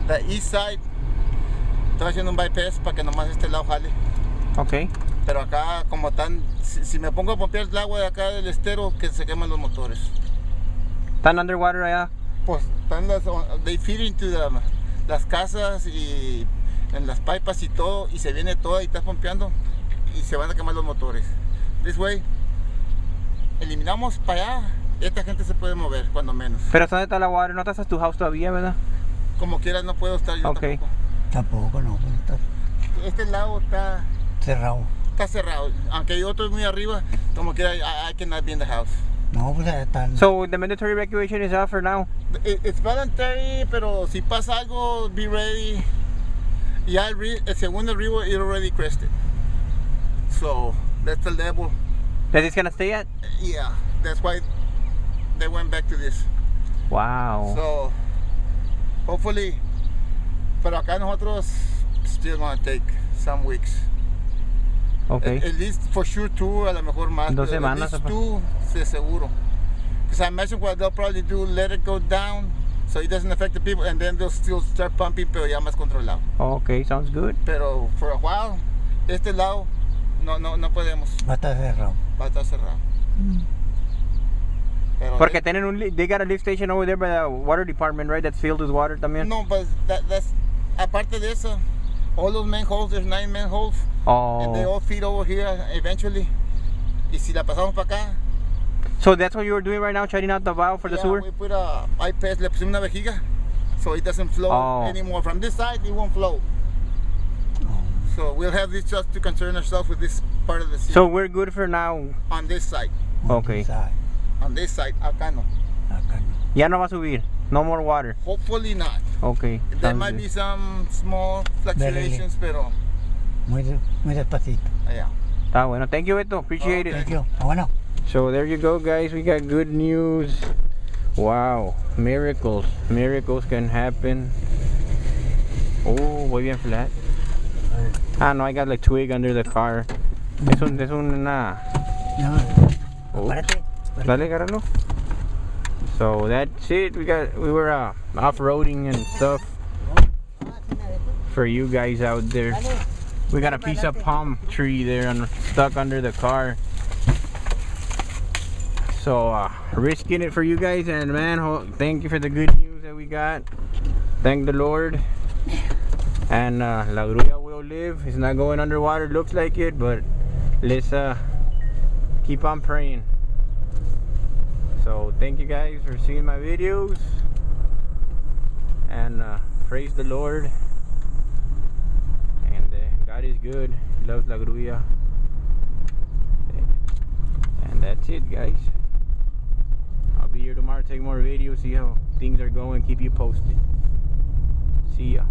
the east side. Estoy haciendo un bypass para que nomás este lado jale. Okay. Pero acá, como tan, si me pongo a pompear el agua de acá del estero, que se queman los motores. ¿Están underwater allá? Pues están they feed into las casas y en las pipas y todo, y se viene todo y estás pompeando y se van a quemar los motores. This way, eliminamos para allá, esta gente se puede mover cuando menos. Pero ¿dónde está la water? No estás a tu house todavía, ¿verdad? Como quieras, no puedo estar yo Okay. Tampoco, no puedo estar. Este lado está Cerrado. Está cerrado, aunque hay otros muy arriba, como quiera, I cannot be in the house. No, pues están. So the mandatory evacuation is out for now? It's voluntary, pero si pasa algo, be ready. Ya el segundo river is already crested. So, that's the level. That it's gonna stay at? Yeah, that's why they went back to this. Wow. So, hopefully, pero acá nosotros still gonna take some weeks. Okay. At least for sure 2, a lo mejor más. 2 semanas. At least 2, de seguro. Because I imagine what they'll probably do, let it go down, so it doesn't affect the people, and then they'll still start pumping, pero ya más controlado. Okay, sounds good. Pero for a while, este lado, no podemos. Va a estar cerrado. Va a estar cerrado. Pero Porque tienen they got a lift station over there by the water department, right? That's filled with water también. No, but that's aparte de eso, all those manholes, there's 9 manholes. Oh. And they all feed over here eventually. Y si la pasamos para acá. So that's what you were doing right now, shutting out the valve for the sewer? We put a bypass, le pusimos una vejiga, so it doesn't flow anymore. From this side, it won't flow. So we'll have this just to concern ourselves with this part of the sea. So we're good for now. On this side. Okay. On this side, acá no. Acá no. Ya no va a subir. No more water. Hopefully not. Okay. There might be some small fluctuations, pero muy despacito. yeah. Está bueno. Thank you, Beto. Appreciate it. Thank you. Bueno. So there you go, guys. We got good news. Wow. Miracles. Miracles can happen. Oh, voy bien flat. Ah, no, I got like twig under the car. Es una... No. Oh. Dale, agárralo. So that's it. We were off-roading and stuff for you guys out there. We got a piece of palm tree there stuck under the car. So risking it for you guys, and man, thank you for the good news that we got. Thank the Lord. And La Grulla will live. It's not going underwater, looks like it, but let's keep on praying. So thank you guys for seeing my videos, and praise the Lord. And God is good. He loves La Grulla. And that's it, guys. I'll be here tomorrow to take more videos, see how things are going, keep you posted. See ya.